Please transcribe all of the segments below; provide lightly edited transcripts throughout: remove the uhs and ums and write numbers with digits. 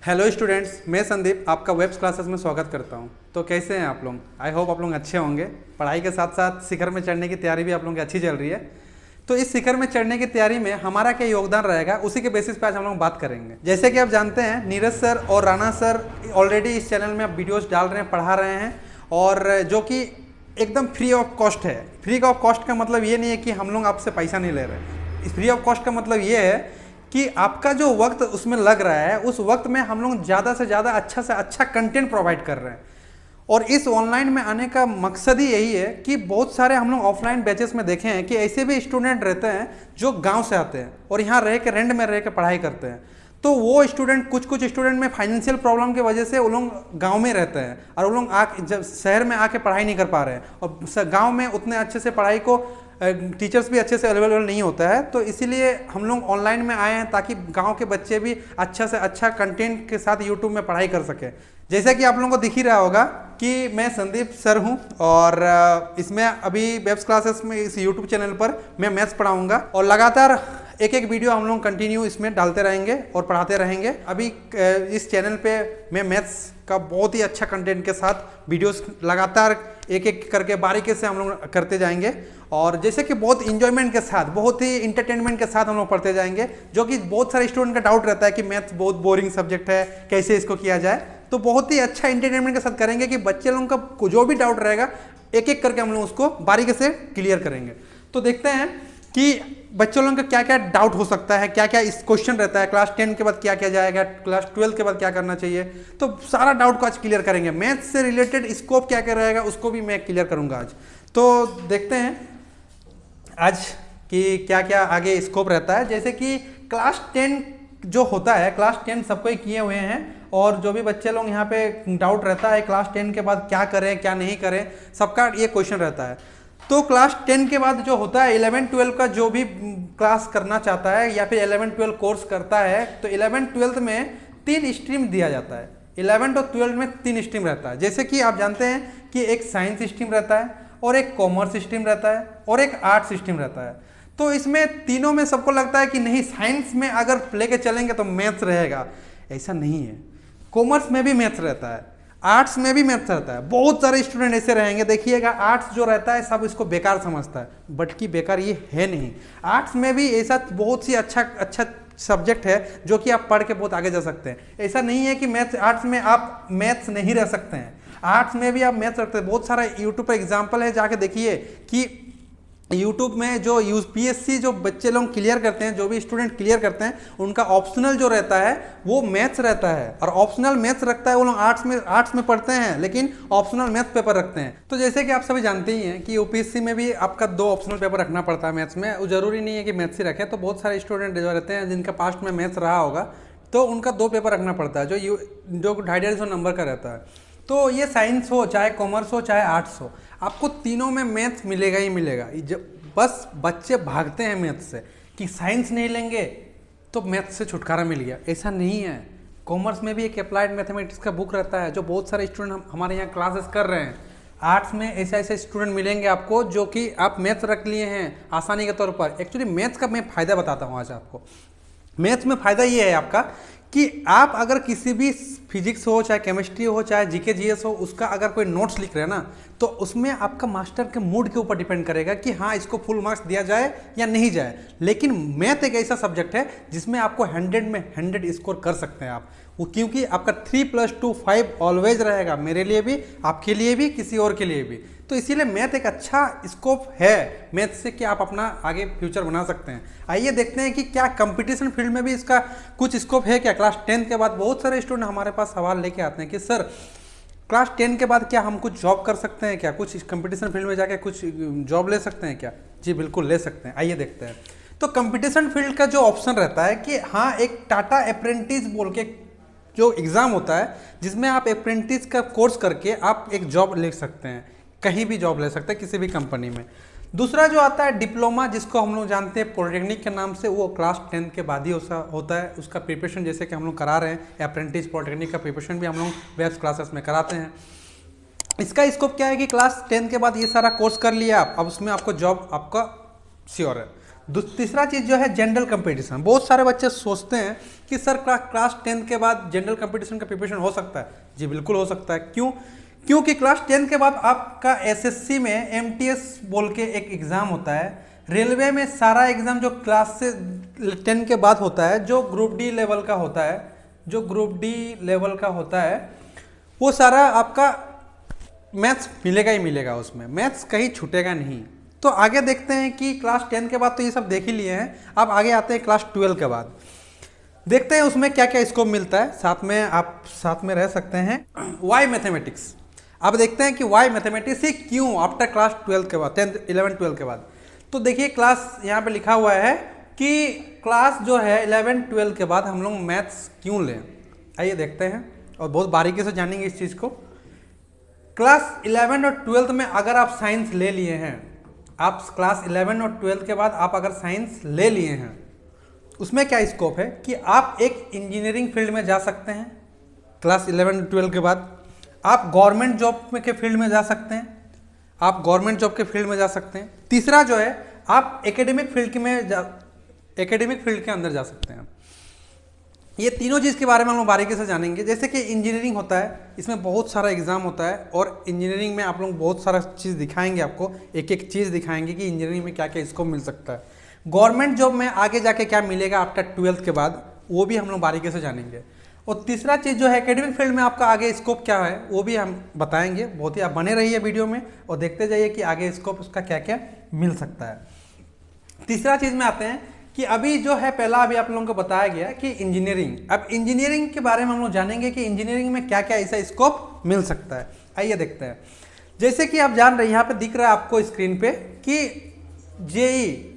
Hello students, मैं संदीप आपका web classes में स्वागत करता हूं। तो कैसे हैं आप लोग? आई होप आप लोग अच्छे होंगे। पढ़ाई के साथ साथ शिखर में चढ़ने की तैयारी भी आप लोगों की अच्छी चल रही है। तो इस शिखर में चढ़ने की तैयारी में हमारा क्या योगदान रहेगा, उसी के बेसिस पे आज हम लोग बात करेंगे। जैसे कि आप जानते हैं, नीरज सर और राणा सर ऑलरेडी इस चैनल में वीडियोज़ डाल रहे हैं, पढ़ा रहे हैं, और जो कि एकदम फ्री ऑफ कॉस्ट है। फ्री ऑफ कॉस्ट का मतलब ये नहीं है कि हम लोग आपसे पैसा नहीं ले रहे। फ्री ऑफ कॉस्ट का मतलब ये है कि आपका जो वक्त उसमें लग रहा है, उस वक्त में हम लोग ज़्यादा से ज़्यादा अच्छा से अच्छा कंटेंट प्रोवाइड कर रहे हैं। और इस ऑनलाइन में आने का मकसद ही यही है कि बहुत सारे हम लोग ऑफलाइन बैचेस में देखे हैं कि ऐसे भी स्टूडेंट रहते हैं जो गांव से आते हैं और यहाँ रह के रेंट में रह के पढ़ाई करते हैं। तो वो स्टूडेंट, कुछ स्टूडेंट में फाइनेंशियल प्रॉब्लम की वजह से वो लोग गाँव में रहते हैं और वो लोग जब शहर में आके पढ़ाई नहीं कर पा रहे हैं, और गाँव में उतने अच्छे से पढ़ाई को टीचर्स भी अच्छे से अवेलेबल नहीं होता है। तो इसीलिए हम लोग ऑनलाइन में आए हैं ताकि गांव के बच्चे भी अच्छा से अच्छा कंटेंट के साथ यूट्यूब में पढ़ाई कर सके। जैसा कि आप लोगों को दिख ही रहा होगा कि मैं संदीप सर हूं, और इसमें अभी वेब्स क्लासेस में इस यूट्यूब चैनल पर मैं मैथ्स पढ़ाऊंगा, और लगातार एक एक वीडियो हम लोग कंटिन्यू इसमें डालते रहेंगे और पढ़ाते रहेंगे। अभी इस चैनल पे मैं मैथ्स का बहुत ही अच्छा कंटेंट के साथ वीडियोस लगातार एक एक करके बारीकी से हम लोग करते जाएंगे, और जैसे कि बहुत इंजॉयमेंट के साथ, बहुत ही इंटरटेनमेंट के साथ हम लोग पढ़ते जाएंगे। जो कि बहुत सारे स्टूडेंट का डाउट रहता है कि मैथ्स बहुत बोरिंग सब्जेक्ट है, कैसे इसको किया जाए। तो बहुत ही अच्छा इंटरटेनमेंट के साथ करेंगे कि बच्चे लोगों का जो भी डाउट रहेगा एक एक करके हम लोग उसको बारीकी से क्लियर करेंगे। तो देखते हैं कि बच्चों लोगों का क्या क्या डाउट हो सकता है, क्या क्या इस क्वेश्चन रहता है, क्लास 10 के बाद क्या क्या जाएगा, क्लास 12 के बाद क्या करना चाहिए। तो सारा डाउट को आज क्लियर करेंगे। मैथ्स से रिलेटेड स्कोप क्या क्या रहेगा उसको भी मैं क्लियर करूंगा आज। तो देखते हैं आज कि क्या क्या आगे स्कोप रहता है। जैसे कि क्लास 10 जो होता है, क्लास 10 सबको ही किए हुए हैं, और जो भी बच्चे लोग यहाँ पे डाउट रहता है क्लास 10 के बाद क्या करें क्या नहीं करें, सबका ये क्वेश्चन रहता है। तो क्लास 10 के बाद जो होता है 11-12 का जो भी क्लास करना चाहता है या फिर 11-12 कोर्स करता है, तो 11-12 में 3 स्ट्रीम दिया जाता है। 11 और 12 में 3 स्ट्रीम रहता है। जैसे कि आप जानते हैं कि एक साइंस स्ट्रीम रहता है, और एक कॉमर्स स्ट्रीम रहता है, और एक आर्ट्स स्ट्रीम रहता है। तो इसमें तीनों में सबको लगता है कि नहीं, साइंस में अगर लेके चलेंगे तो मैथ्स रहेगा। ऐसा नहीं है, कॉमर्स में भी मैथ्स रहता है, आर्ट्स में भी मैथ्स रहता है। बहुत सारे स्टूडेंट ऐसे रहेंगे, देखिएगा आर्ट्स जो रहता है सब इसको बेकार समझता है, बट कि बेकार ये है नहीं। आर्ट्स में भी ऐसा बहुत सी अच्छा सब्जेक्ट है जो कि आप पढ़ के बहुत आगे जा सकते हैं। ऐसा नहीं है कि मैथ्स, आर्ट्स में आप मैथ्स नहीं रह सकते हैं, आर्ट्स में भी आप मैथ्स रखते हैं। बहुत सारा यूट्यूब पर एग्जाम्पल है, जाके देखिए कि यूट्यूब में जो यूपीएससी जो बच्चे लोग क्लियर करते हैं, जो भी स्टूडेंट क्लियर करते हैं, उनका ऑप्शनल जो रहता है वो मैथ्स रहता है, और ऑप्शनल मैथ्स रखता है। वो लोग आर्ट्स में पढ़ते हैं लेकिन ऑप्शनल मैथ्स पेपर रखते हैं। तो जैसे कि आप सभी जानते ही हैं कि यूपीएससी में भी आपका 2 ऑप्शनल पेपर रखना पड़ता है मैथ्स में। वो जरूरी नहीं है कि मैथ्स ही रखें। तो बहुत सारे स्टूडेंट जो रहते हैं जिनका पास्ट में मैथ्स रहा होगा, तो उनका 2 पेपर रखना पड़ता है जो 250-250 नंबर का रहता है। तो ये साइंस हो, चाहे कॉमर्स हो, चाहे आर्ट्स हो, आपको तीनों में मैथ्स मिलेगा ही मिलेगा। बस बच्चे भागते हैं मैथ्स से कि साइंस नहीं लेंगे तो मैथ्स से छुटकारा मिल गया। ऐसा नहीं है। कॉमर्स में भी एक अप्लाइड मैथमेटिक्स का बुक रहता है, जो बहुत सारे स्टूडेंट हमारे यहाँ क्लासेस कर रहे हैं। आर्ट्स में ऐसे स्टूडेंट मिलेंगे आपको जो कि आप मैथ्स रख लिए हैं आसानी के तौर पर। एक्चुअली मैथ्स का मैं फ़ायदा बताता हूँ आज आपको। मैथ्स में फ़ायदा ये है आपका कि आप अगर किसी भी फिजिक्स हो, चाहे केमिस्ट्री हो, चाहे जीके जीएस हो, उसका अगर कोई नोट्स लिख रहे हैं ना, तो उसमें आपका मास्टर के मूड के ऊपर डिपेंड करेगा कि हाँ इसको फुल मार्क्स दिया जाए या नहीं जाए। लेकिन मैथ एक ऐसा सब्जेक्ट है जिसमें आपको 100 में 100 स्कोर कर सकते हैं आप, वो क्योंकि आपका 3+2 5 ऑलवेज रहेगा, मेरे लिए भी, आपके लिए भी, किसी और के लिए भी। तो इसीलिए मैथ एक अच्छा स्कोप है मैथ से कि आप अपना आगे फ्यूचर बना सकते हैं। आइए देखते हैं कि क्या कंपटीशन फील्ड में भी इसका कुछ स्कोप है क्या। क्लास 10 के बाद बहुत सारे स्टूडेंट हमारे पास सवाल लेके आते हैं कि सर क्लास 10 के बाद क्या हम कुछ जॉब कर सकते हैं क्या, कुछ कंपटीशन फील्ड में जाके कुछ जॉब ले सकते हैं क्या। जी बिल्कुल ले सकते हैं, आइए देखते हैं। तो कंपटीशन फील्ड का जो ऑप्शन रहता है कि हाँ, एक टाटा अप्रेंटिस बोल के जो एग्ज़ाम होता है जिसमें आप अप्रेंटिस का कोर्स करके आप एक जॉब ले सकते हैं, कहीं भी जॉब ले सकते हैं किसी भी कंपनी में। दूसरा जो आता है डिप्लोमा, जिसको हम लोग जानते हैं पॉलिटेक्निक के नाम से, वो क्लास 10 के बाद ही होता है। उसका प्रिपरेशन जैसे कि हम लोग करा रहे हैं, अप्रेंटिस पॉलिटेक्निक का प्रिपरेशन भी हम लोग वेब क्लासेस में कराते हैं। इसका स्कोप क्या है कि क्लास 10 के बाद ये सारा कोर्स कर लिया आप, अब उसमें आपको जॉब आपका श्योर है। तीसरा चीज़ जो है जनरल कंपटीशन। बहुत सारे बच्चे सोचते हैं कि सर क्लास 10 के बाद जनरल कंपटीशन का प्रिपरेशन हो सकता है। जी बिल्कुल हो सकता है। क्यों? क्योंकि क्लास 10 के बाद आपका एसएससी में एमटीएस बोल के एक एग्ज़ाम होता है। रेलवे में सारा एग्ज़ाम जो क्लास से 10 के बाद होता है, जो ग्रुप डी लेवल का होता है, वो सारा आपका मैथ्स मिलेगा ही मिलेगा, उसमें मैथ्स कहीं छूटेगा नहीं। तो आगे देखते हैं कि क्लास 10 के बाद तो ये सब देख ही लिए हैं। अब आगे आते हैं क्लास 12 के बाद, देखते हैं उसमें क्या क्या स्कोप मिलता है। साथ में रह सकते हैं। वाई मैथमेटिक्स, अब देखते हैं कि वाई मैथमेटिक्स ही क्यों आफ्टर क्लास 12 के बाद, 10, 11, 12 के बाद। तो देखिए क्लास यहाँ पे लिखा हुआ है कि क्लास जो है 11, 12 के बाद हम लोग मैथ्स क्यों लें। आइए देखते हैं और बहुत बारीकी से जानेंगे इस चीज़ को। क्लास 11 और 12 में अगर आप साइंस ले लिए हैं, आप क्लास 11 और 12 के बाद आप अगर साइंस ले लिए हैं, उसमें क्या स्कोप है कि आप एक इंजीनियरिंग फील्ड में जा सकते हैं। क्लास 11 12 के बाद आप गवर्नमेंट जॉब में के फील्ड में जा सकते हैं, तीसरा जो है आप एकेडमिक फील्ड के अंदर जा सकते हैं। ये तीनों चीज़ के बारे में हम लोग बारीकी से जानेंगे। जैसे कि इंजीनियरिंग होता है, इसमें बहुत सारा एग्जाम होता है और इंजीनियरिंग में आप लोग बहुत सारा चीज़ दिखाएंगे, आपको एक एक चीज़ दिखाएंगे कि इंजीनियरिंग में क्या क्या स्कोप मिल सकता है। गवर्नमेंट जॉब में आगे जाके क्या मिलेगा आफ्टर 12 के बाद, वो भी हम लोग बारीकी से जानेंगे। और तीसरा चीज़ जो है एकेडमिक फील्ड में आपका आगे स्कोप क्या है, वो भी हम बताएंगे। बहुत ही आप बने रहिए वीडियो में और देखते जाइए कि आगे स्कोप उसका क्या क्या मिल सकता है। तीसरा चीज़ में आते हैं कि अभी जो है पहला अभी आप लोगों को बताया गया कि इंजीनियरिंग, अब इंजीनियरिंग के बारे में हम लोग जानेंगे कि इंजीनियरिंग में क्या क्या ऐसा स्कोप मिल सकता है। आइए देखते हैं। जैसे कि आप जान रहे हैं, यहाँ पे दिख रहा है आपको स्क्रीन पे कि जेई,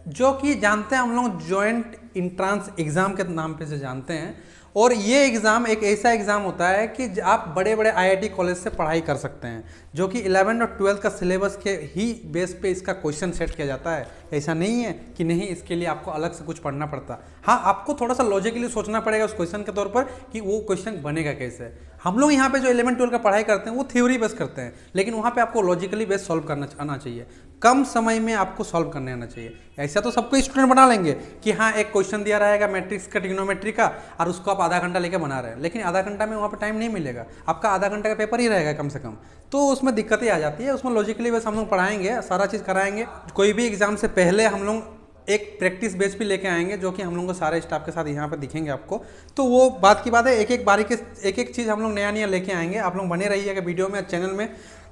जो कि जानते हैं हम लोग जॉइंट इंट्रांस एग्जाम के नाम पे से जानते हैं। और ये एग्ज़ाम एक ऐसा एग्ज़ाम होता है कि आप बड़े बड़े आईआईटी कॉलेज से पढ़ाई कर सकते हैं, जो कि 11 और 12 का सिलेबस के ही बेस पे इसका क्वेश्चन सेट किया जाता है। ऐसा नहीं है कि नहीं इसके लिए आपको अलग से कुछ पढ़ना पड़ता। हाँ, आपको थोड़ा सा लॉजिकली सोचना पड़ेगा उस क्वेश्चन के तौर पर कि वो क्वेश्चन बनेगा कैसे। हम लोग यहाँ पे जो 11 12 का पढ़ाई करते हैं वो थ्योरी बेस करते हैं, लेकिन वहाँ पे आपको लॉजिकली बेस सॉल्व करना आना चाहिए, कम समय में आपको सॉल्व करने आना चाहिए। ऐसा तो सबको स्टूडेंट बना लेंगे कि हाँ एक क्वेश्चन दिया रहेगा मैट्रिक्स का, ट्रिग्नोमेट्री का, और उसको आप आधा घंटा लेके बना रहे हैं, लेकिन आधा घंटा में वहाँ पे टाइम नहीं मिलेगा, आपका आधा घंटा का पेपर ही रहेगा कम से कम। तो उसमें दिक्कतें आ जाती है। उसमें लॉजिकली बेस हम लोग पढ़ाएंगे, सारा चीज़ कराएंगे। कोई भी एग्जाम से पहले हम लोग एक प्रैक्टिस बेस भी लेके आएंगे, जो कि हम लोग को सारे स्टाफ के साथ यहाँ पे दिखेंगे आपको। तो वो बात की बात है, एक एक बारीकी एक एक चीज़ हम लोग नया लेके आएंगे। आप लोग बने रहिएगा वीडियो में, चैनल में,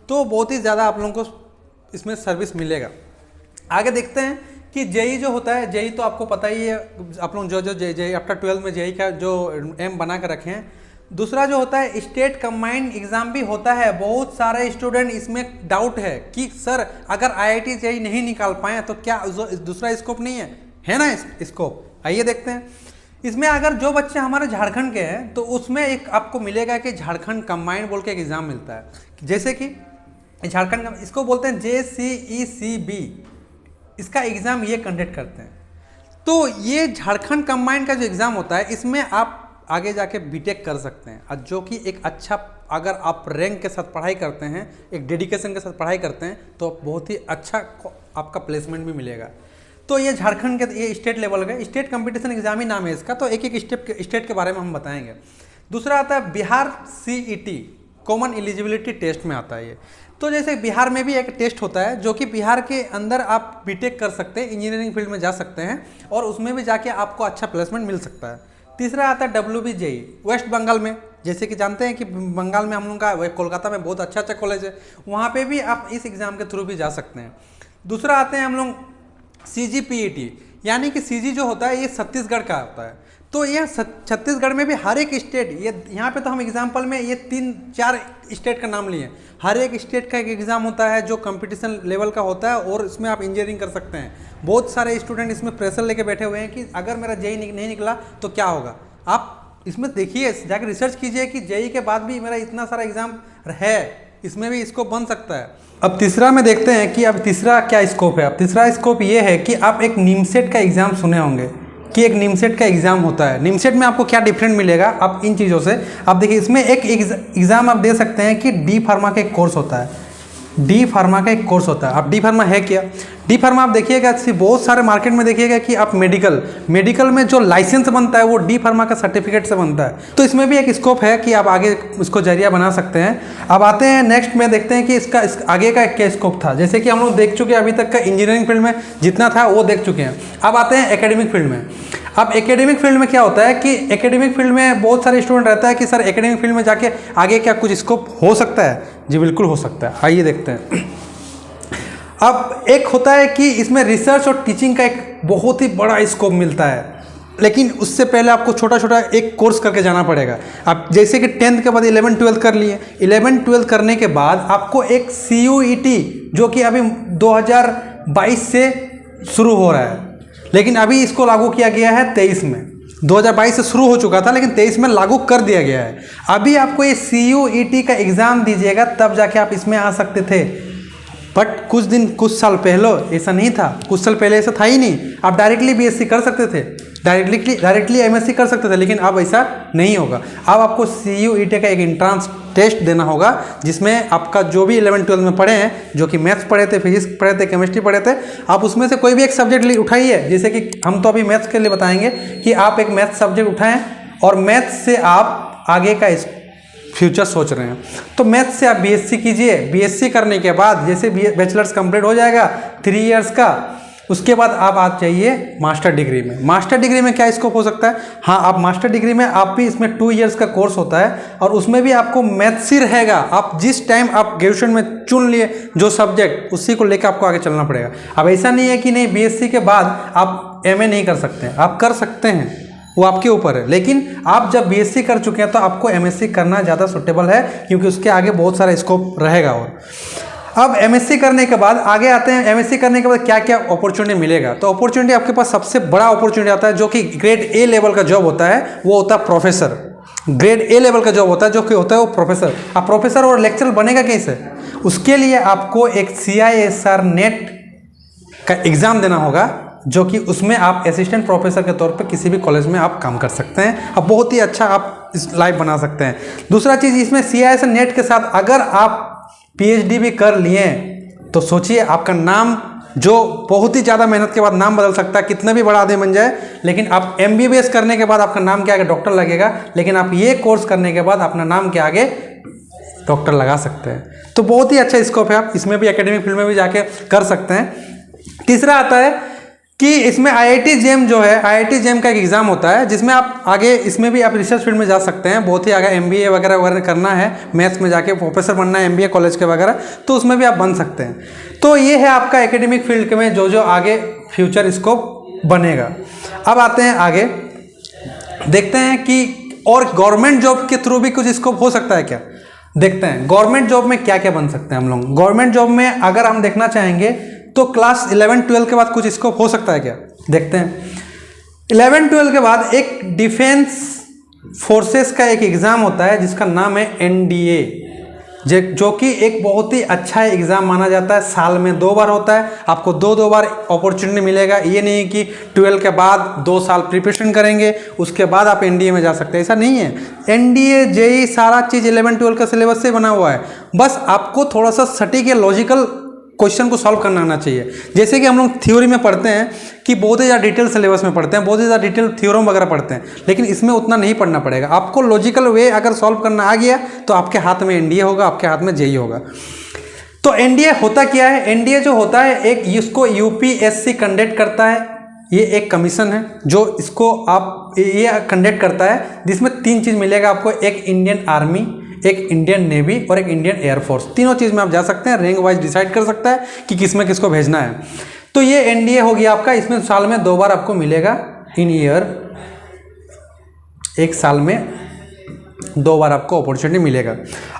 तो बहुत ही ज़्यादा आप लोगों को इसमें सर्विस मिलेगा। आगे देखते हैं कि जेई जो होता है, जेई तो आपको पता ही है, आप लोग जो जेई आफ्टर 12 में जेई का जो एम बना कर रखे हैं। दूसरा जो होता है स्टेट कंबाइंड एग्जाम भी होता है। बहुत सारे स्टूडेंट इसमें डाउट है कि सर अगर आईआईटी जेई नहीं निकाल पाए तो क्या दूसरा स्कोप नहीं है ना स्कोप। आइए देखते हैं। इसमें अगर जो बच्चे हमारे झारखंड के हैं तो उसमें एक आपको मिलेगा कि झारखंड कंबाइंड बोल के एक एग्ज़ाम मिलता है। जैसे कि झारखंड, इसको बोलते हैं JCECB, इसका एग्ज़ाम ये कंडक्ट करते हैं। तो ये झारखंड कंबाइंड का जो एग्ज़ाम होता है, इसमें आप आगे जाके बीटेक कर सकते हैं, जो कि एक अच्छा, अगर आप रैंक के साथ पढ़ाई करते हैं, एक डेडिकेशन के साथ पढ़ाई करते हैं, तो बहुत ही अच्छा आपका प्लेसमेंट भी मिलेगा। तो ये झारखंड के, ये स्टेट लेवल का स्टेट कंपटीशन एग्जाम ही नाम है इसका। तो एक एक स्टेट के बारे में हम बताएंगे। दूसरा आता है Bihar CET, common eligibility test में आता है ये। तो जैसे बिहार में भी एक टेस्ट होता है, जो कि बिहार के अंदर आप बीटेक कर सकते हैं, इंजीनियरिंग फील्ड में जा सकते हैं, और उसमें भी जाके आपको अच्छा प्लेसमेंट मिल सकता है। तीसरा आता है WBJEE, वेस्ट बंगाल में। जैसे कि जानते हैं कि बंगाल में हम लोग का, कोलकाता में बहुत अच्छा कॉलेज है, वहाँ पे भी आप इस एग्ज़ाम के थ्रू भी जा सकते हैं। दूसरा आते हैं हम लोग CGPET, यानी कि CG जो होता है ये छत्तीसगढ़ का होता है। तो ये छत्तीसगढ़ में भी हर एक स्टेट, ये यहाँ पे तो हम एग्जाम्पल में ये 3-4 स्टेट का नाम लिए। हर एक स्टेट का एक एग्ज़ाम होता है जो कंपटीशन लेवल का होता है, और इसमें आप इंजीनियरिंग कर सकते हैं। बहुत सारे स्टूडेंट इसमें प्रेशर लेके बैठे हुए हैं कि अगर मेरा जेई नहीं निकला तो क्या होगा। आप इसमें देखिए, जाकर रिसर्च कीजिए कि जेई के बाद भी मेरा इतना सारा एग्जाम है, इसमें भी स्कोप बन सकता है। अब तीसरा में देखते हैं कि अब तीसरा क्या स्कोप है। अब तीसरा स्कोप ये है कि आप एक निमसेट का एग्ज़ाम सुने होंगे कि एक निमसेट का एग्ज़ाम होता है। निमसेट में आपको क्या डिफरेंट मिलेगा आप इन चीज़ों से, आप देखिए इसमें एक एग्ज़ाम आप दे सकते हैं कि D फार्मा का एक कोर्स होता है। डी फार्मा का एक कोर्स होता है। अब डी फार्मा है क्या? डी फार्मा आप देखिएगा बहुत सारे मार्केट में देखिएगा कि आप मेडिकल में जो लाइसेंस बनता है वो डी फार्मा का सर्टिफिकेट से बनता है। तो इसमें भी एक स्कोप है कि आप आगे इसको जरिया बना सकते हैं। अब आते हैं नेक्स्ट में, देखते हैं कि इसका आगे का क्या स्कोप था। जैसे कि हम लोग देख चुके हैं अभी तक का इंजीनियरिंग फील्ड में जितना था वो देख चुके हैं। अब आते हैं एकेडमिक फील्ड में। अब एकेडमिक फील्ड में क्या होता है कि एकेडमिक फील्ड में बहुत सारे स्टूडेंट रहता है कि सर एकेडमिक फील्ड में जाके आगे क्या कुछ स्कोप हो सकता है? जी बिल्कुल हो सकता है, आइए देखते हैं। अब एक होता है कि इसमें रिसर्च और टीचिंग का एक बहुत ही बड़ा स्कोप मिलता है, लेकिन उससे पहले आपको छोटा छोटा एक कोर्स करके जाना पड़ेगा। आप जैसे कि 10th के बाद 11 12 कर लिए, 11 12 करने के बाद आपको एक CUET जो कि अभी 2022 से शुरू हो रहा है, लेकिन अभी इसको लागू किया गया है 23 में। 2022 से शुरू हो चुका था लेकिन 23 में लागू कर दिया गया है। अभी आपको ये CUET का एग्ज़ाम दीजिएगा तब जाके आप इसमें आ सकते थे, बट कुछ साल पहले ऐसा नहीं था। कुछ साल पहले ऐसा था ही नहीं। आप डायरेक्टली BSc कर सकते थे, डायरेक्टली MSc कर सकते थे, लेकिन अब ऐसा नहीं होगा। अब आपको CUET का एक एंट्रेंस टेस्ट देना होगा जिसमें आपका जो भी 11 12 में पढ़े हैं, जो कि मैथ्स पढ़े थे, फिजिक्स पढ़े थे, केमिस्ट्री पढ़े थे, आप उसमें से कोई भी एक सब्जेक्ट उठाइए। जैसे कि हम तो अभी मैथ्स के लिए बताएंगे कि आप एक मैथ्स सब्जेक्ट उठाएं और मैथ्स से आप आगे का फ्यूचर सोच रहे हैं तो मैथ्स से आप BSc कीजिए। BSc करने के बाद जैसे बैचलर्स कंप्लीट हो जाएगा 3 इयर्स का, उसके बाद आप जाइए मास्टर डिग्री में। मास्टर डिग्री में क्या स्कोप हो सकता है? हाँ, आप मास्टर डिग्री में आप भी इसमें 2 इयर्स का कोर्स होता है और उसमें भी आपको मैथ्स ही रहेगा। आप जिस टाइम आप ग्रेजुएशन में चुन लिए जो सब्जेक्ट, उसी को लेकर आपको आगे चलना पड़ेगा। अब ऐसा नहीं है कि नहीं BSc के बाद आप MA नहीं कर सकते, आप कर सकते हैं, वो आपके ऊपर है। लेकिन आप जब BSc कर चुके हैं तो आपको MSc करना ज़्यादा सूटेबल है, क्योंकि उसके आगे बहुत सारा स्कोप रहेगा। और अब MSc करने के बाद आगे आते हैं। MSc करने के बाद क्या क्या अपॉर्चुनिटी मिलेगा? तो अपॉर्चुनिटी आपके पास सबसे बड़ा अपॉर्चुनिटी आता है जो कि ग्रेड A लेवल का जॉब होता है, वो होता है प्रोफेसर। ग्रेड A लेवल का जॉब होता है जो कि होता है वो प्रोफेसर। अब प्रोफेसर और लेक्चरर बनेगा कैसे? उसके लिए आपको एक CISR नेट का एग्ज़ाम देना होगा, जो कि उसमें आप असिस्टेंट प्रोफेसर के तौर पे किसी भी कॉलेज में आप काम कर सकते हैं। अब बहुत ही अच्छा आप इस लाइफ बना सकते हैं। दूसरा चीज़, इसमें CISR नेट के साथ अगर आप PhD भी कर लिए तो सोचिए आपका नाम, जो बहुत ही ज़्यादा मेहनत के बाद नाम बदल सकता है, कितना भी बड़ा आदमी बन जाए, लेकिन आप MBBS करने के बाद आपका नाम के आगे डॉक्टर लगेगा, लेकिन आप ये कोर्स करने के बाद अपना नाम के आगे डॉक्टर लगा सकते हैं। तो बहुत ही अच्छा स्कोप है, आप इसमें भी एकेडमिक फील्ड में भी जाके कर सकते हैं। तीसरा आता है कि इसमें IIT JEM जो है, IIT JEM का एक एग्ज़ाम होता है जिसमें आप आगे, इसमें भी आप रिसर्च फील्ड में जा सकते हैं। बहुत ही आगे MBA वगैरह करना है, मैथ्स में जाके प्रोफेसर बनना है MBA कॉलेज के वगैरह, तो उसमें भी आप बन सकते हैं। तो ये है आपका एकेडमिक फील्ड में जो आगे फ्यूचर स्कोप बनेगा। अब आते हैं आगे, देखते हैं कि और गवर्नमेंट जॉब के थ्रू भी कुछ स्कोप हो सकता है क्या? देखते हैं गवर्नमेंट जॉब में क्या क्या बन सकते हैं हम लोग। गवर्नमेंट जॉब में अगर हम देखना चाहेंगे तो क्लास 11 12 के बाद कुछ स्कोप हो सकता है क्या? देखते हैं। 11 12 के बाद एक डिफेंस फोर्सेस का एक एग्ज़ाम होता है जिसका नाम है NDA, जो कि एक बहुत ही अच्छा एग्ज़ाम माना जाता है। साल में 2 बार होता है, आपको 2 बार अपॉर्चुनिटी मिलेगा। ये नहीं कि 12 के बाद 2 साल प्रिपरेशन करेंगे उसके बाद आप NDA में जा सकते हैं, ऐसा नहीं है। NDA JEE सारा चीज़ 11 12 का सिलेबस से बना हुआ है, बस आपको थोड़ा सा सटीक या लॉजिकल क्वेश्चन को सॉल्व करना आना चाहिए। जैसे कि हम लोग थ्योरी में पढ़ते हैं कि बहुत ही ज़्यादा डिटेल सिलेबस में पढ़ते हैं, बहुत ही ज़्यादा डिटेल थ्योरम वगैरह पढ़ते हैं, लेकिन इसमें उतना नहीं पढ़ना पड़ेगा। आपको लॉजिकल वे अगर सॉल्व करना आ गया तो आपके हाथ में NDA होगा, आपके हाथ में JEE होगा। तो NDA होता क्या है? NDA जो होता है एक, इसको UPSC कंडक्ट करता है। ये एक कमीशन है जो इसको ये कंडक्ट करता है, जिसमें 3 चीज़ मिलेगा आपको। एक इंडियन आर्मी, एक इंडियन नेवी और एक इंडियन एयरफोर्स। तीनों चीज़ में आप जा सकते हैं, रैंक वाइज डिसाइड कर सकता है कि किसमें किसको भेजना है। तो ये NDA हो गया आपका। इसमें साल में 2 बार आपको मिलेगा, इन ईयर, एक साल में 2 बार आपको अपॉर्चुनिटी मिलेगा।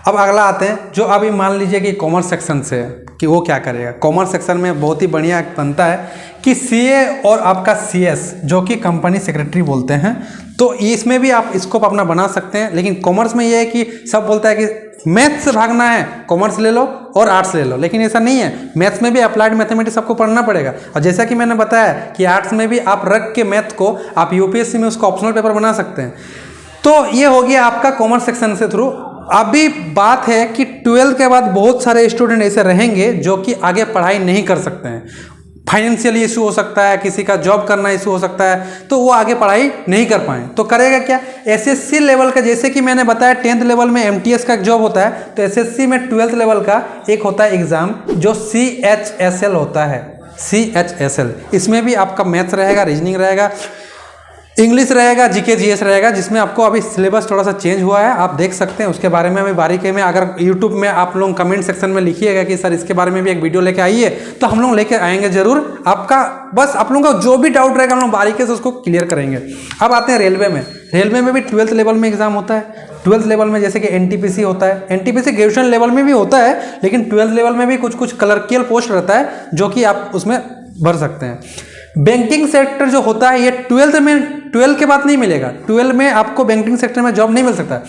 अब अगला आते हैं, जो अभी मान लीजिए कि कॉमर्स सेक्शन से है, कि वो क्या करेगा। कॉमर्स सेक्शन में बहुत ही बढ़िया बनता है कि CA और आपका CS, जो कि कंपनी सेक्रेटरी बोलते हैं, तो इसमें भी आप स्कोप अपना बना सकते हैं। लेकिन कॉमर्स में ये है कि सब बोलता है कि मैथ्स से भागना है, कॉमर्स ले लो और आर्ट्स ले लो, लेकिन ऐसा नहीं है। मैथ्स में भी अप्लाइड मैथमेटिक्स आपको पढ़ना पड़ेगा। और जैसा कि मैंने बताया कि आर्ट्स में भी आप रख के मैथ को आप UPSC में उसको ऑप्शनल पेपर बना सकते हैं। तो ये हो गया आपका कॉमर्स सेक्शन से थ्रू। अभी बात है कि 12th के बाद बहुत सारे स्टूडेंट ऐसे रहेंगे जो कि आगे पढ़ाई नहीं कर सकते हैं। फाइनेंशियली इशू हो सकता है, किसी का जॉब करना इशू हो सकता है, तो वो आगे पढ़ाई नहीं कर पाए। तो करेगा क्या? एसएससी लेवल का, जैसे कि मैंने बताया 10th लेवल में एमटीएस का एक जॉब होता है, तो एसएससी में 12th लेवल का एक होता है एग्जाम जो CHSL होता है। CHSL, इसमें भी आपका मैथ्स रहेगा, रीजनिंग रहेगा, इंग्लिश रहेगा, जीके जीएस रहेगा, जिसमें आपको अभी सिलेबस थोड़ा सा चेंज हुआ है, आप देख सकते हैं। उसके बारे में अभी बारीकी में अगर यूट्यूब में आप लोग कमेंट सेक्शन में लिखिएगा कि सर इसके बारे में भी एक वीडियो लेके आइए, तो हम लोग लेके आएंगे जरूर। आपका बस आप लोगों का जो भी डाउट रहेगा हम लोग बारीकी से उसको क्लियर करेंगे। अब आते हैं रेलवे में। रेलवे में भी 12th लेवल में एग्जाम होता है। 12th लेवल में जैसे कि NTPC होता है, NTPC ग्रेजुएशन लेवल में भी होता है, लेकिन 12th लेवल में भी कुछ कुछ क्लर्कियल पोस्ट रहता है जो कि आप उसमें भर सकते हैं। बैंकिंग सेक्टर जो होता है ये 12 के बाद नहीं मिलेगा। 12 में आपको बैंकिंग सेक्टर में जॉब नहीं मिल सकता।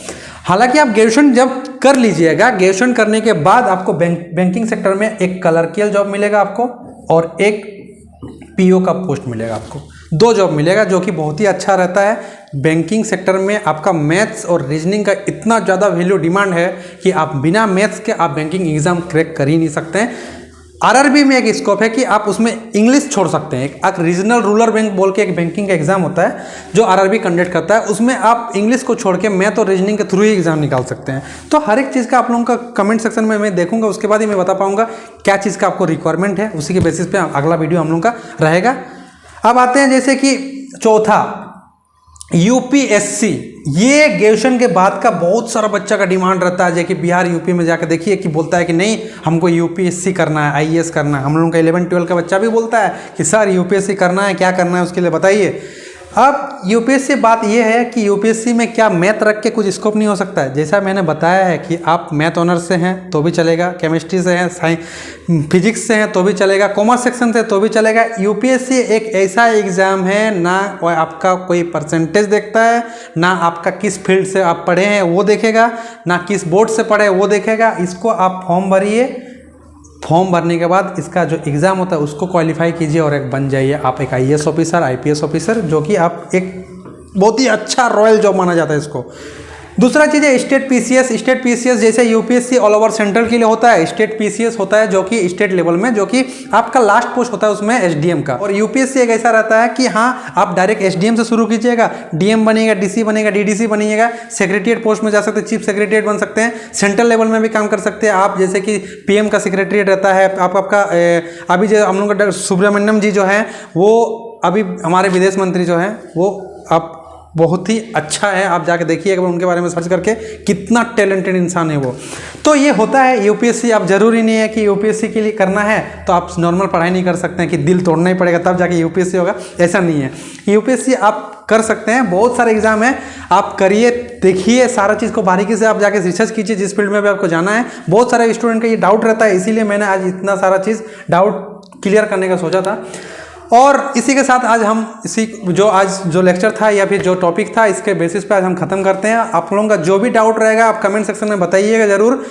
हालांकि आप ग्रेजुएशन जब कर लीजिएगा, ग्रेजुएशन करने के बाद आपको बैंकिंग सेक्टर में एक क्लर्कियल जॉब मिलेगा आपको, और एक PO का पोस्ट मिलेगा आपको। 2 जॉब मिलेगा जो कि बहुत ही अच्छा रहता है। बैंकिंग सेक्टर में आपका मैथ्स और रीजनिंग का इतना ज़्यादा वैल्यू डिमांड है कि आप बिना मैथ्स के आप बैंकिंग एग्जाम क्रैक कर ही नहीं सकते हैं। RRB में एक स्कोप है कि आप उसमें इंग्लिश छोड़ सकते हैं। एक रीजनल रूरल बैंक बोल के एक बैंकिंग का एग्जाम होता है जो RRB कंडक्ट करता है, उसमें आप इंग्लिश को छोड़ के मैथ और रीजनिंग के थ्रू ही एग्जाम निकाल सकते हैं। तो हर एक चीज़ का आप लोगों का कमेंट सेक्शन में मैं देखूंगा, उसके बाद ही मैं बता पाऊंगा क्या चीज़ का आपको रिक्वायरमेंट है, उसी के बेसिस पे अगला वीडियो हम लोग का रहेगा। अब आते हैं जैसे कि चौथा, UPSC। ये ग्रेजुएशन के बाद का बहुत सारा बच्चा का डिमांड रहता है, जैसे कि बिहार यूपी में जाकर देखिए कि बोलता है कि नहीं हमको UPSC करना है, IAS करना है। हम लोगों का 11-12 का बच्चा भी बोलता है कि सर UPSC करना है, क्या करना है उसके लिए बताइए। अब UPSC बात यह है कि UPSC में क्या मैथ रख के कुछ स्कोप नहीं हो सकता है। जैसा मैंने बताया है कि आप मैथ ऑनर्स से हैं तो भी चलेगा, केमिस्ट्री से हैं, फिजिक्स से हैं तो भी चलेगा, कॉमर्स सेक्शन से तो भी चलेगा। UPSC एक ऐसा एग्ज़ाम है, ना आपका कोई परसेंटेज देखता है, ना आपका किस फील्ड से आप पढ़े हैं वो देखेगा, ना किस बोर्ड से पढ़े वो देखेगा। इसको आप फॉर्म भरिए, फॉर्म भरने के बाद इसका जो एग्ज़ाम होता है उसको क्वालिफाई कीजिए और एक बन जाइए आप एक IAS ऑफिसर, IPS ऑफिसर, जो कि आप एक बहुत ही अच्छा रॉयल जॉब माना जाता है इसको। दूसरा चीज़ है स्टेट PCS। स्टेट PCS जैसे UPSC ऑल ओवर सेंट्रल के लिए होता है, स्टेट PCS होता है जो कि स्टेट लेवल में, जो कि आपका लास्ट पोस्ट होता है उसमें SDM का। और UPSC एक ऐसा रहता है कि हाँ आप डायरेक्ट SDM से शुरू कीजिएगा, DM बनेगा, DC बनेगा, DDC बनिएगा, सेक्रेटरीट पोस्ट में जा सकते हैं, चीफ सेक्रेटरीट बन सकते हैं, सेंट्रल लेवल में भी काम कर सकते हैं आप। जैसे कि PM का सेक्रेटरीट रहता है आपका अभी जो हम लोग का सुब्रमण्यम जी जो है वो अभी हमारे विदेश मंत्री जो हैं वो आप बहुत ही अच्छा है, आप जाके देखिएगा उनके बारे में सर्च करके, कितना टैलेंटेड इंसान है वो। तो ये होता है UPSC। अब जरूरी नहीं है कि UPSC के लिए करना है तो आप नॉर्मल पढ़ाई नहीं कर सकते हैं कि दिल तोड़ना ही पड़ेगा तब जाके UPSC होगा, ऐसा नहीं है। UPSC आप कर सकते हैं, बहुत सारे एग्जाम है, आप करिए, देखिए सारा चीज़ को बारीकी से आप जाके रिसर्च कीजिए जिस फील्ड में भी आपको जाना है। बहुत सारे स्टूडेंट का ये डाउट रहता है, इसीलिए मैंने आज इतना सारा चीज़ डाउट क्लियर करने का सोचा था। और इसी के साथ आज हम आज जो लेक्चर था या फिर जो टॉपिक था इसके बेसिस पे आज हम खत्म करते हैं। आप लोगों का जो भी डाउट रहेगा आप कमेंट सेक्शन में बताइएगा ज़रूर।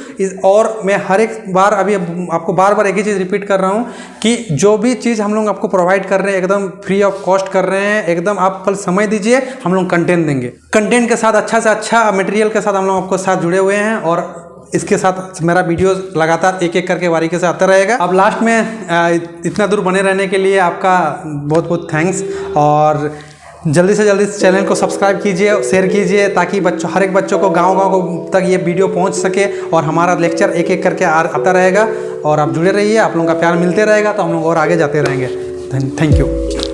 और मैं हर एक बार अभी आपको बार एक ही चीज़ रिपीट कर रहा हूँ कि जो भी चीज़ हम लोग आपको प्रोवाइड कर रहे हैं एकदम फ्री ऑफ कॉस्ट कर रहे हैं, एकदम आप कल समय दीजिए, हम लोग कंटेंट देंगे। कंटेंट के साथ अच्छा से अच्छा मटेरियल के साथ हम लोग आपको साथ जुड़े हुए हैं और इसके साथ मेरा वीडियो लगातार एक एक करके बारीकी से आता रहेगा। अब लास्ट में इतना दूर बने रहने के लिए आपका बहुत बहुत थैंक्स, और जल्दी से जल्दी चैनल को सब्सक्राइब कीजिए, शेयर कीजिए, ताकि हर एक बच्चों को गांव तक ये वीडियो पहुंच सके और हमारा लेक्चर एक एक करके आता रहेगा। और आप जुड़े रहिए, आप लोगों का प्यार मिलते रहेगा तो हम लोग और आगे जाते रहेंगे। Thank you.